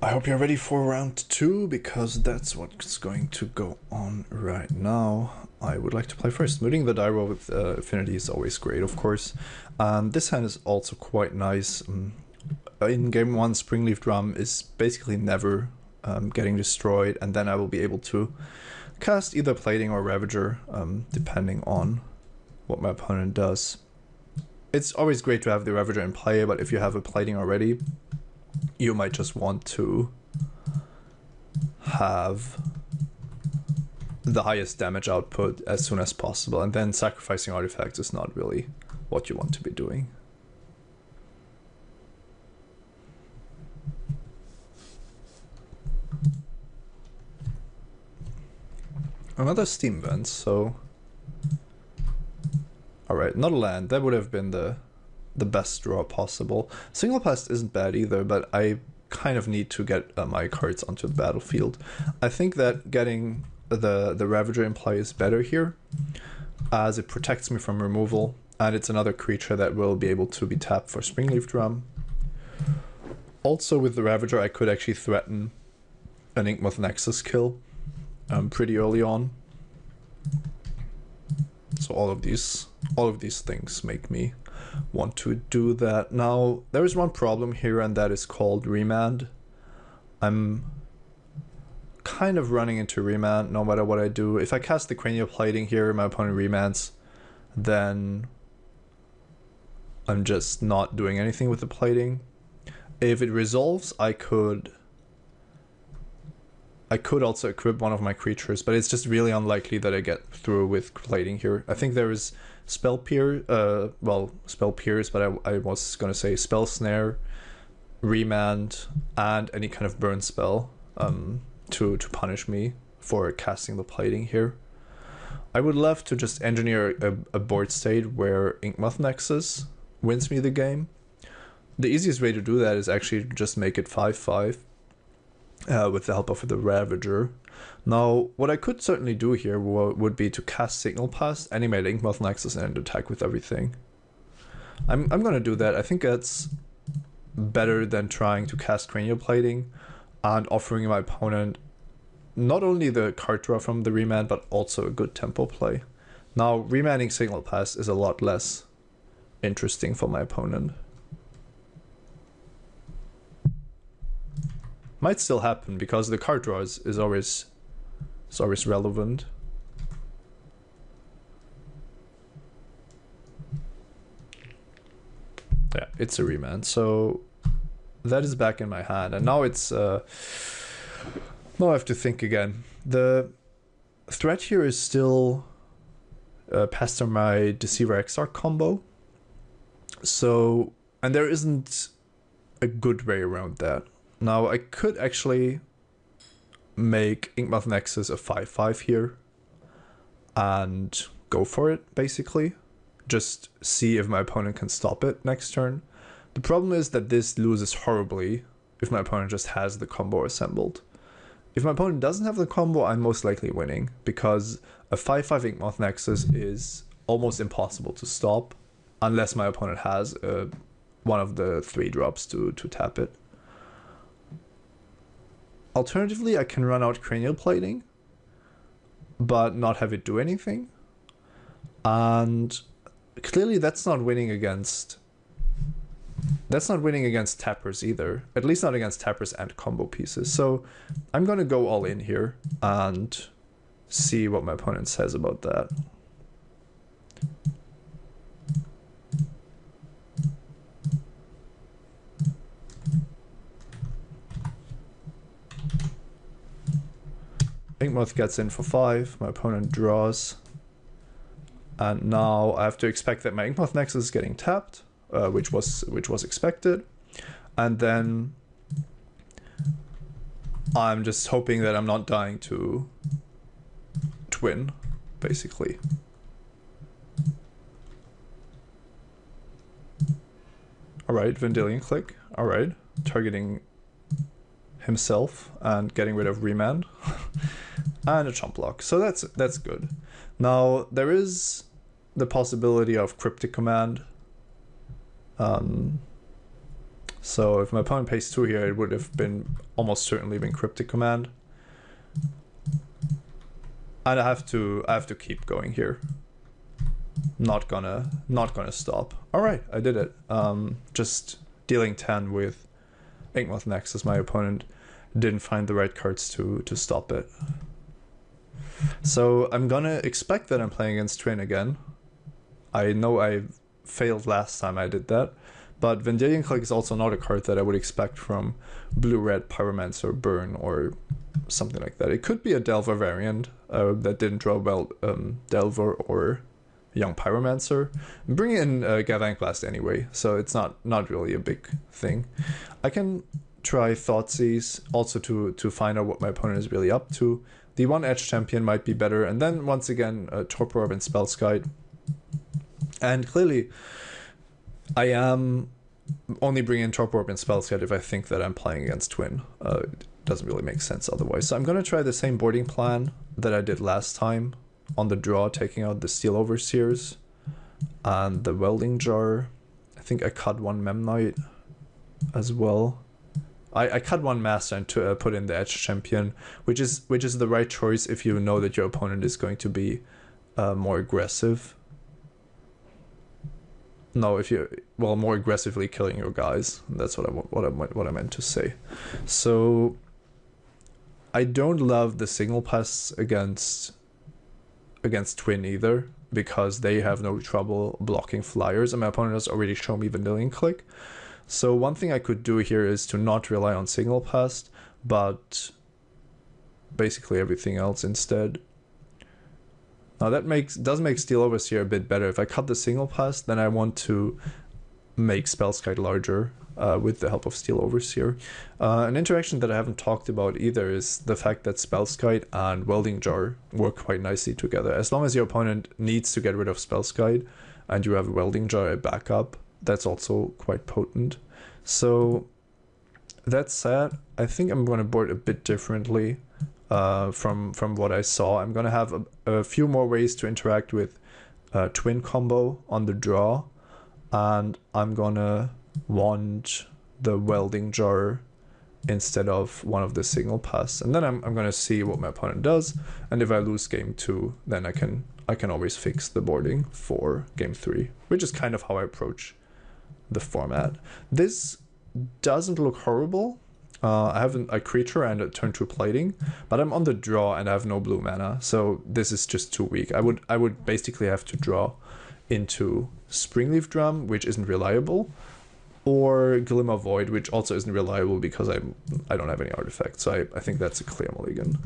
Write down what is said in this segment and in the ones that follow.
I hope you're ready for round 2, because that's what's going to go on right now. I would like to play first. Mooting the die roll with Affinity is always great, of course. This hand is also quite nice. In game 1, Springleaf Drum is basically never getting destroyed, and then I will be able to cast either Plating or Ravager, depending on what my opponent does. It's always great to have the Ravager in play, but if you have a Plating already, you might just want to have the highest damage output as soon as possible, and then sacrificing artifacts is not really what you want to be doing. Another Steam Vent, so... Alright, not a land. That would have been the best draw possible. Single Pest isn't bad either, but I kind of need to get my cards onto the battlefield. I think that getting the Ravager in play is better here, as it protects me from removal, and it's another creature that will be able to be tapped for Springleaf Drum. Also with the Ravager, I could actually threaten an Inkmoth Nexus kill pretty early on. So all of these things make me want to do that. Now, there is one problem here, and that is called Remand. I'm kind of running into Remand no matter what I do. If I cast the Cranial Plating here, my opponent remands, then I'm just not doing anything with the plating. If it resolves, I could also equip one of my creatures, but it's just really unlikely that I get through with plating here. I think there is Spell Pierce, but I was going to say Spell Snare, Remand, and any kind of burn spell to punish me for casting the plating here. I would love to just engineer a board state where Inkmoth Nexus wins me the game. The easiest way to do that is actually just make it 5/5. With the help of the Ravager. Now, what I could certainly do here would be to cast Signal Pass, animate Inkmoth Nexus, and attack with everything. I'm gonna do that. I think that's better than trying to cast Cranial Plating and offering my opponent not only the card draw from the remand, but also a good tempo play. Now, remanding Signal Pass is a lot less interesting for my opponent. Might still happen, because the card draw is always relevant. Yeah, it's a remand, so that is back in my hand, and now it's now I have to think again. The threat here is still Pester my Deceiver Exarch combo, so, and there isn't a good way around that. Now, I could actually make Inkmoth Nexus a 5/5 here and go for it, basically. Just see if my opponent can stop it next turn. The problem is that this loses horribly if my opponent just has the combo assembled. If my opponent doesn't have the combo, I'm most likely winning, because a 5/5 Inkmoth Nexus is almost impossible to stop unless my opponent has one of the 3 drops to tap it. Alternatively, I can run out Cranial Plating, but not have it do anything. And clearly that's not winning against tappers either. At least not against tappers and combo pieces. So I'm gonna go all in here and see what my opponent says about that. Inkmoth gets in for 5, my opponent draws, and now I have to expect that my Inkmoth Nexus is getting tapped, which was expected, and then I'm just hoping that I'm not dying to twin, basically. Alright, Vendilion Click, alright, targeting himself and getting rid of Remand. And a chump block, so that's good. Now, there is the possibility of Cryptic Command, So if my opponent pays 2 here, it would have been almost certainly been Cryptic Command. And I have to keep going here. Not gonna stop. All right, I did it. Just dealing 10 with Inkmoth Nexus. My opponent didn't find the right cards to stop it. So I'm gonna expect that I'm playing against Twin again. I know I failed last time I did that, but Vendilion Clique is also not a card that I would expect from Blue-Red Pyromancer Burn or something like that. It could be a Delver variant that didn't draw well, Delver or Young Pyromancer. I'm bringing in Galvanic Blast anyway, so it's not really a big thing. I can try Thoughtseize also to find out what my opponent is really up to. The 1 Edge Champion might be better, and then once again Torpor Orb and Spellskite. And clearly I am only bringing in Torpor Orb and Spellskite if I think that I'm playing against Twin. It doesn't really make sense otherwise. So I'm going to try the same boarding plan that I did last time on the draw, taking out the Steel Overseers and the Welding Jar. I think I cut 1 Memnite as well. I cut 1 Master and to put in the Edge Champion, which is the right choice if you know that your opponent is going to be more aggressive. No, if you more aggressively killing your guys. That's what I meant to say. So I don't love the Signal Pests against Twin either, because they have no trouble blocking flyers, and my opponent has already shown me Vendilion Clique. So one thing I could do here is to not rely on Signal Pest, but basically everything else instead. Now that does make Steel Overseer a bit better. If I cut the Signal Pest, then I want to make Spellskite larger with the help of Steel Overseer. An interaction that I haven't talked about either is the fact that Spellskite and Welding Jar work quite nicely together. As long as your opponent needs to get rid of Spellskite and you have a Welding Jar as backup, that's also quite potent. So that said, I think I'm going to board a bit differently from what I saw. I'm going to have a few more ways to interact with Twin combo on the draw, and I'm going to want the Welding Jar instead of one of the Signal Pests. And then I'm going to see what my opponent does, and if I lose game 2, then I can always fix the boarding for game 3, which is kind of how I approach the format. This doesn't look horrible. I have a creature and a turn 2 plating, but I'm on the draw and I have no blue mana, so this is just too weak. I would basically have to draw into Springleaf Drum, which isn't reliable, or Glimmer Void, which also isn't reliable because I don't have any artifacts. So I think that's a clear mulligan.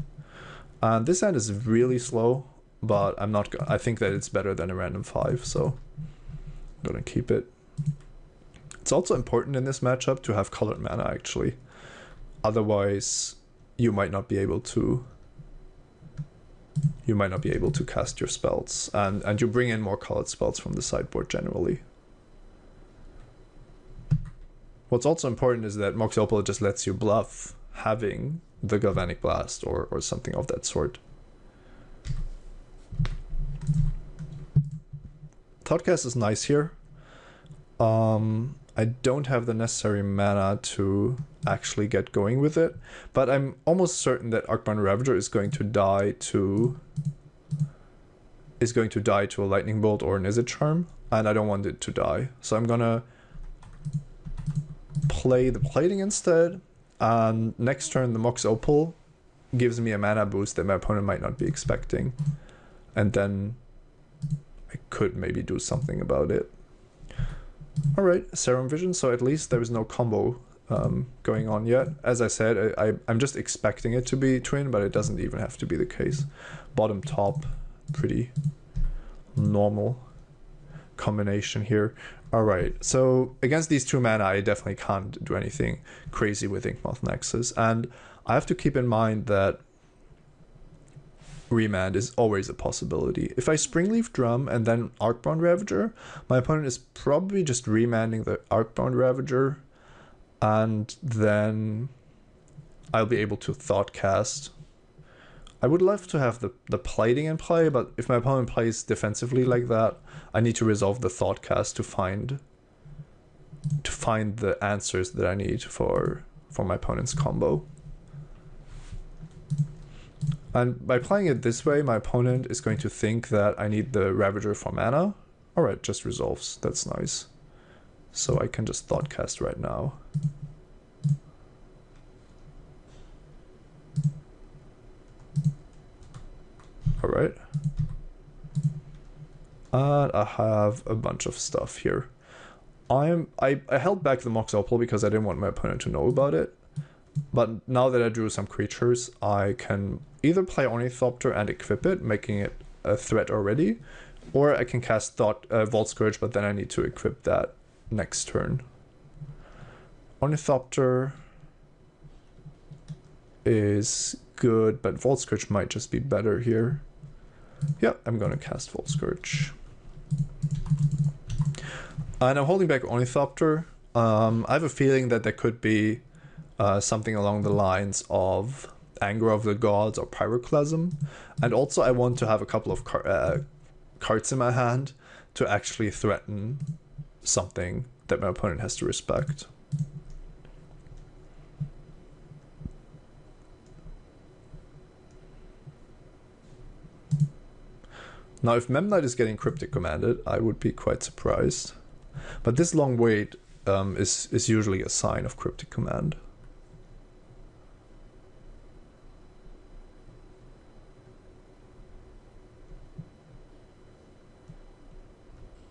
And this hand is really slow, but I think that it's better than a random 5, so I'm gonna keep it. It's also important in this matchup to have colored mana, actually. Otherwise, you might not be able to cast your spells, and you bring in more colored spells from the sideboard generally. What's also important is that Mox Opal just lets you bluff having the Galvanic Blast or something of that sort. Thoughtcast is nice here. I don't have the necessary mana to actually get going with it, but I'm almost certain that Arcbound Ravager is going to die to a Lightning Bolt or an Izzet Charm, and I don't want it to die. So I'm gonna play the plating instead, and next turn the Mox Opal gives me a mana boost that my opponent might not be expecting, and then I could maybe do something about it. Alright, Serum Vision, so at least there is no combo going on yet. As I said, I'm just expecting it to be Twin, but it doesn't even have to be the case. Bottom top, pretty normal combination here. Alright, so against these 2 mana, I definitely can't do anything crazy with Inkmoth Nexus, and I have to keep in mind that remand is always a possibility. If I Springleaf Drum and then Arcbound Ravager, my opponent is probably just remanding the Arcbound Ravager, and then I'll be able to Thoughtcast. I would love to have the plating in play, but if my opponent plays defensively like that, I need to resolve the Thoughtcast to find find the answers that I need for my opponent's combo. And by playing it this way, my opponent is going to think that I need the Ravager for mana. Alright, just resolves. That's nice. So I can just Thoughtcast right now. Alright. And I have a bunch of stuff here. I held back the Mox Opal because I didn't want my opponent to know about it. But now that I drew some creatures, I can either play Ornithopter and equip it, making it a threat already, or I can cast Vault Scourge, but then I need to equip that next turn. Ornithopter is good, but Vault Scourge might just be better here. Yeah, I'm gonna cast Vault Scourge. And I'm holding back Ornithopter. I have a feeling that there could be something along the lines of Anger of the Gods or Pyroclasm. And also I want to have a couple of cards in my hand to actually threaten something that my opponent has to respect. Now if Memnite is getting Cryptic Commanded, I would be quite surprised. But this long wait is usually a sign of Cryptic Command.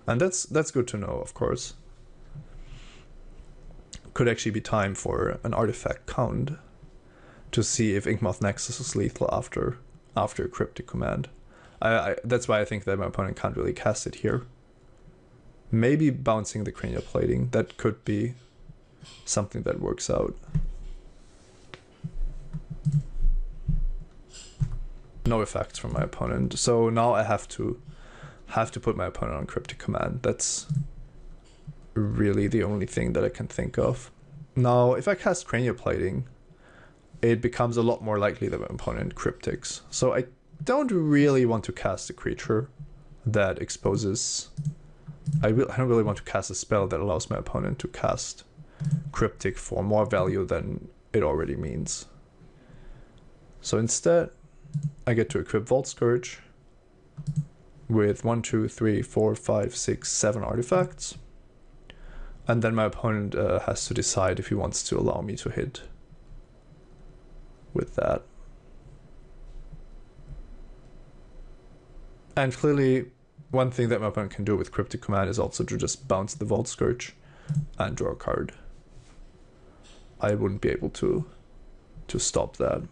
And that's good to know, of course. Could actually be time for an artifact count to see if Inkmoth Nexus is lethal after a Cryptic Command. That's why I think that my opponent can't really cast it here. Maybe bouncing the Cranial Plating, that could be something that works out. No effects from my opponent, so now I have to put my opponent on Cryptic Command. That's really the only thing that I can think of. Now, if I cast Cranial Plating, it becomes a lot more likely that my opponent Cryptics. So I don't really want to cast a creature that exposes... I don't really want to cast a spell that allows my opponent to cast Cryptic for more value than it already means. So instead, I get to equip Vault Scourge with 1, 2, 3, 4, 5, 6, 7 artifacts. And then my opponent has to decide if he wants to allow me to hit with that. And clearly, one thing that my opponent can do with Cryptic Command is also to just bounce the Vault Scourge and draw a card. I wouldn't be able to stop that.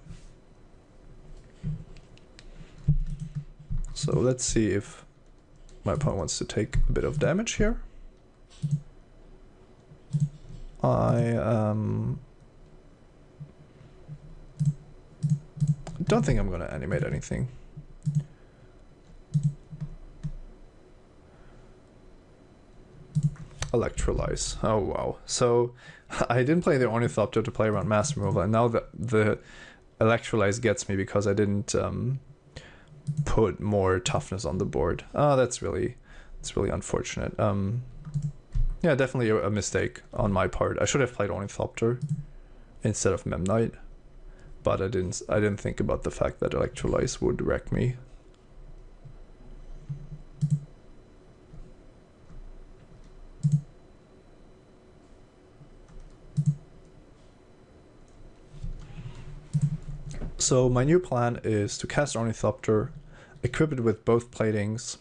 So let's see if my opponent wants to take a bit of damage here. I don't think I'm going to animate anything. Electrolyze. Oh wow. So I didn't play the Ornithopter to play around Mass Removal, and now the Electrolyze gets me because I didn't put more toughness on the board. Oh, that's really unfortunate. Yeah, definitely a mistake on my part. I should have played Ornithopter instead of Memnite, but I didn't think about the fact that Electrolyze would wreck me. So my new plan is to cast Ornithopter, equip it with both platings,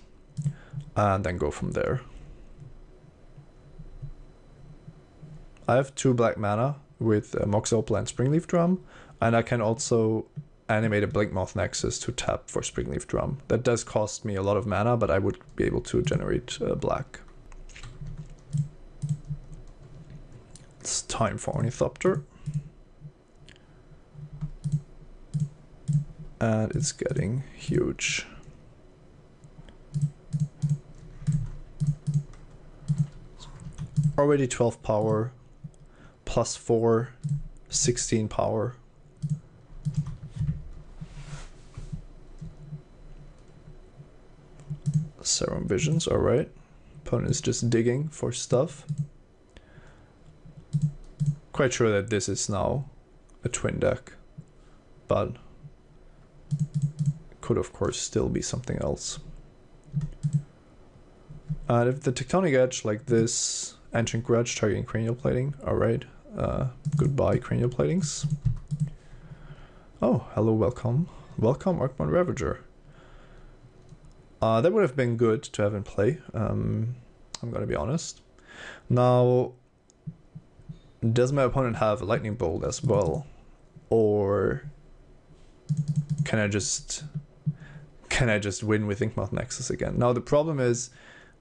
and then go from there. I have 2 black mana with Mox Opal and Springleaf Drum, and I can also animate a Blinkmoth Nexus to tap for Springleaf Drum. That does cost me a lot of mana, but I would be able to generate black. It's time for Ornithopter. And it's getting huge. Already 12 power, plus 4, 16 power. Serum Visions, alright. Opponent is just digging for stuff. quite sure that this is now a twin deck, but it could of course still be something else. And if the Tectonic Edge like this, Ancient Grudge targeting cranial plating, alright. Goodbye cranial platings. Oh, hello, welcome. Welcome, Arcbound Ravager. That would have been good to have in play, I'm gonna be honest. Now, does my opponent have a Lightning Bolt as well? Or can I just win with Inkmoth Nexus again? Now the problem is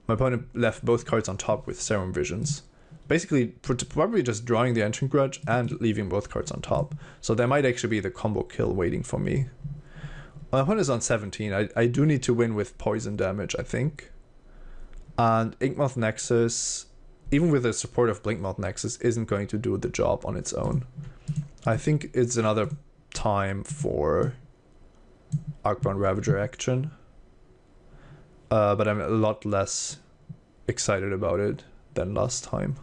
my opponent left both cards on top with Serum Visions. Basically, probably just drawing the Ancient Grudge and leaving both cards on top. So there might actually be the combo kill waiting for me. My opponent is on 17. I do need to win with poison damage, I think. And Inkmoth Nexus, even with the support of Blinkmoth Nexus, isn't going to do the job on its own. I think it's another time for Arcbound Ravager action. But I'm a lot less excited about it than last time.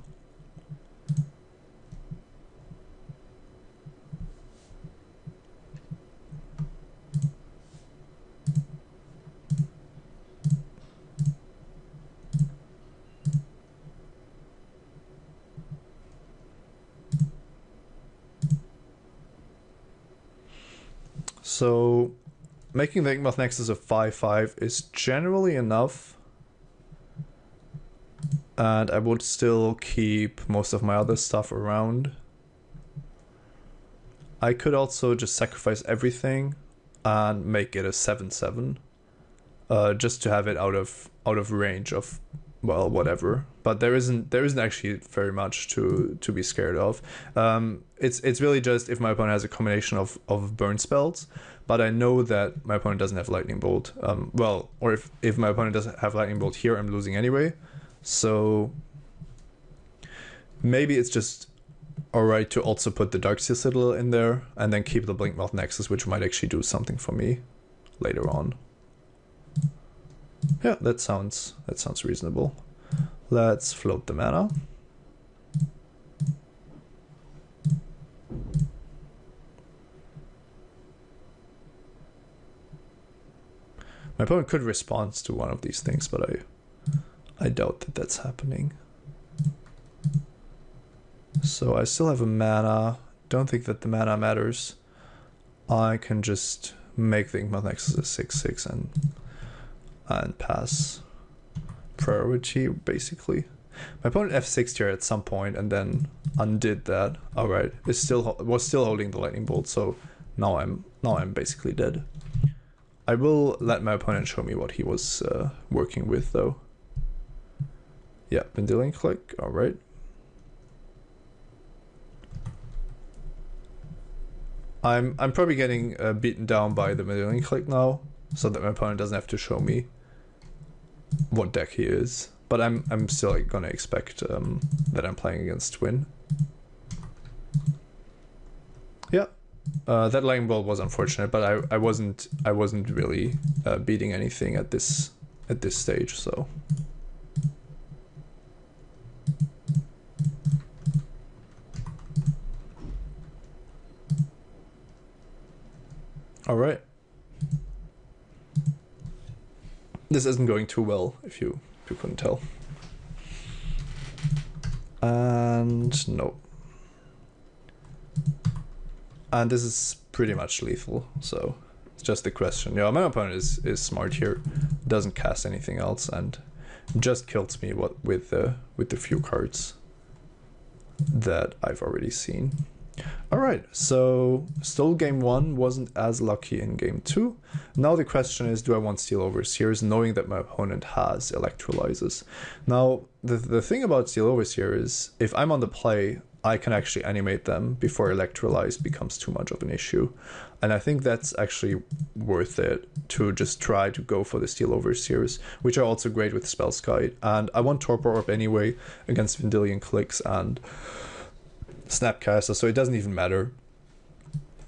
So making the Inkmoth Nexus a 5/5 is generally enough. And I would still keep most of my other stuff around. I could also just sacrifice everything and make it a 7/7. Just to have it out of range of, well, whatever. But there isn't actually very much to be scared of. It's really just if my opponent has a combination of burn spells, but I know that my opponent doesn't have Lightning Bolt. Well, or if my opponent doesn't have Lightning Bolt here, I'm losing anyway. So maybe it's just alright to also put the Darkseer Citadel in there and then keep the Blinkmoth Nexus, which might actually do something for me later on. Yeah, that sounds reasonable. Let's float the mana. My opponent could respond to one of these things, but I doubt that that's happening. So I still have a mana. Don't think that the mana matters. I can just make the Inkmoth Nexus a 6/6 and pass priority, basically. My opponent F6'd here at some point and then undid that. Alright, was still holding the Lightning Bolt, so now I'm basically dead. I will let my opponent show me what he was working with though. Yeah, Vendilion Click, alright. I'm probably getting beaten down by the Vendilion Click now, so that my opponent doesn't have to show me what deck he is. But I'm still like, gonna expect that I'm playing against Twin. Yeah, that Lightning Bolt was unfortunate, but I wasn't really beating anything at this stage, so. All right. This isn't going too well, if you couldn't tell. And no. And this is pretty much lethal, so it's just a question. Yeah, my opponent is smart here, doesn't cast anything else, and just kills me with the few cards that I've already seen. Alright, so stole game 1, wasn't as lucky in game 2. Now the question is, do I want Steel Overseers, knowing that my opponent has Electrolyzes? Now, the thing about Steel Overseer is, if I'm on the play, I can actually animate them before Electrolyze becomes too much of an issue. And I think that's actually worth it, to just try to go for the Steel Overseers, which are also great with Spellskite. And I want Torpor Orb anyway against Vendilion Clicks and Snapcaster, so it doesn't even matter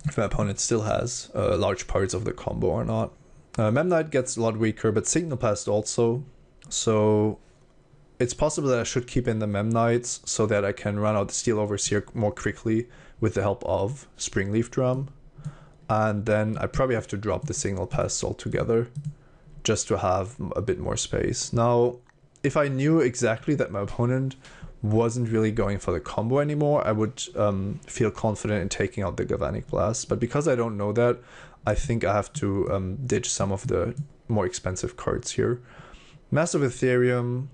if my opponent still has large parts of the combo or not. Memnite gets a lot weaker, but Signal Blast also. So it's possible that I should keep in the Mem Knights so that I can run out the Steel Overseer more quickly with the help of Springleaf Drum. And then I probably have to drop the Signal Pests altogether just to have a bit more space. Now, if I knew exactly that my opponent wasn't really going for the combo anymore, I would feel confident in taking out the Galvanic Blast. But because I don't know that, I think I have to ditch some of the more expensive cards here. Massive Ethereum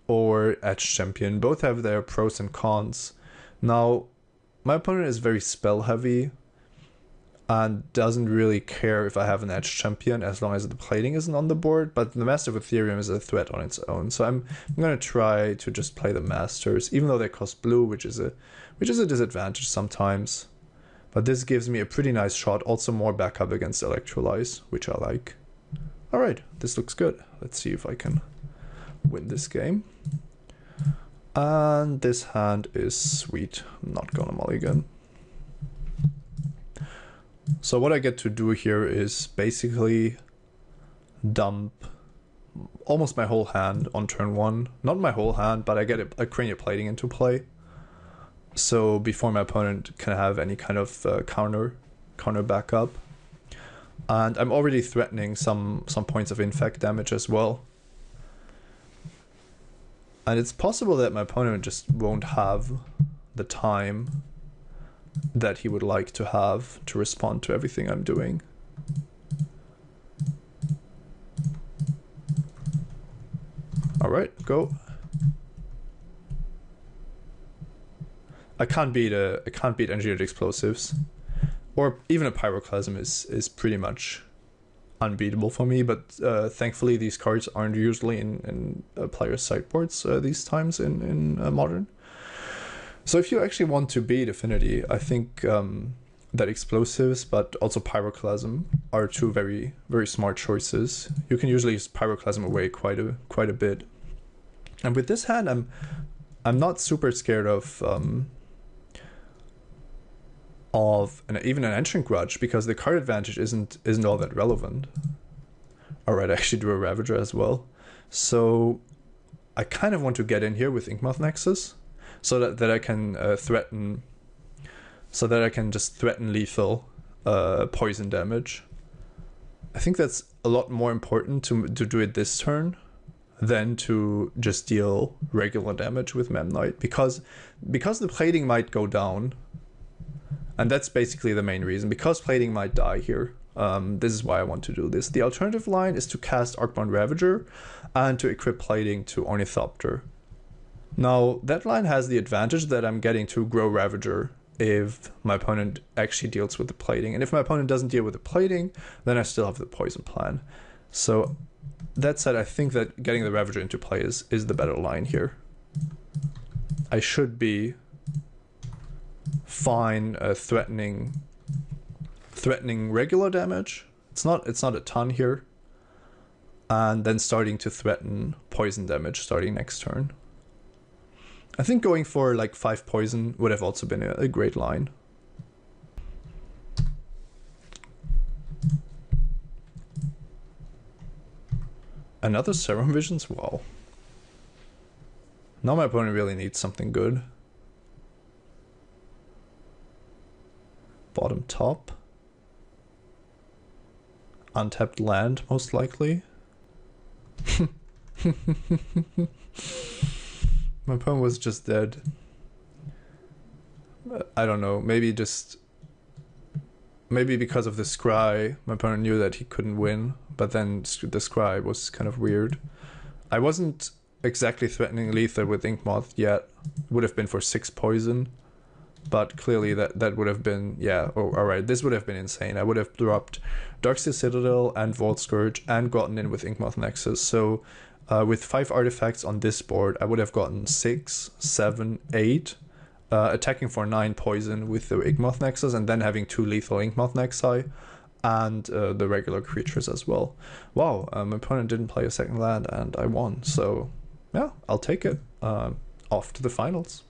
or Edge Champion both have their pros and cons. Now, my opponent is very spell heavy and doesn't really care if I have an Edge Champion as long as the plating isn't on the board, but the Master of Ethereum is a threat on its own, so I'm going to try to just play the Masters, even though they cost blue, which is a disadvantage sometimes. But this gives me a pretty nice shot, also more backup against Electrolyze, which I like. Alright, this looks good. Let's see if I can win this game. And this hand is sweet. I'm not gonna mulligan. So what I get to do here is basically dump almost my whole hand on turn 1. Not my whole hand, but I get a Cranial Plating into play. So before my opponent can have any kind of counter backup. And I'm already threatening some points of infect damage as well. And it's possible that my opponent just won't have the time that he would like to have to respond to everything I'm doing. Alright, go. I can't beat Engineered Explosives. Or even a Pyroclasm is pretty much unbeatable for me, but thankfully these cards aren't usually in players' sideboards these times in Modern. So if you actually want to beat Affinity, I think that Explosives, but also Pyroclasm are two very, very smart choices. You can usually use Pyroclasm away quite a bit. And with this hand, I'm not super scared of even an Ancient Grudge, because the card advantage isn't all that relevant. Alright, I actually drew a Ravager as well. So I kind of want to get in here with Inkmoth Nexus, so that I can just threaten lethal poison damage. I think that's a lot more important to do it this turn than to just deal regular damage with Mem Knight, because the plating might go down. And that's basically the main reason, because plating might die here. This is why I want to do this. The alternative line is to cast Arcbound Ravager and to equip plating to Ornithopter. Now, that line has the advantage that I'm getting to grow Ravager if my opponent actually deals with the plating. And if my opponent doesn't deal with the plating, then I still have the poison plan. So that said, I think that getting the Ravager into play is the better line here. I should be fine threatening regular damage. It's not a ton here, and then starting to threaten poison damage starting next turn. I think going for like 5 poison would have also been a great line. Another Serum Visions? Wow. Now my opponent really needs something good. Bottom top. Untapped land, most likely. My opponent was just dead. I don't know, maybe because of the scry, my opponent knew that he couldn't win, but then the scry was kind of weird. I wasn't exactly threatening lethal with Inkmoth yet. It would have been for 6 poison. But clearly that would have been, yeah, alright, this would have been insane. I would have dropped Darksteel Citadel and Vault Scourge and gotten in with Inkmoth Nexus. So with 5 artifacts on this board, I would have gotten 6, 7, 8, attacking for 9 poison with the Inkmoth Nexus, and then having 2 lethal Inkmoth Nexi, and the regular creatures as well. Wow, my opponent didn't play a second land, and I won. So, yeah, I'll take it. Off to the finals.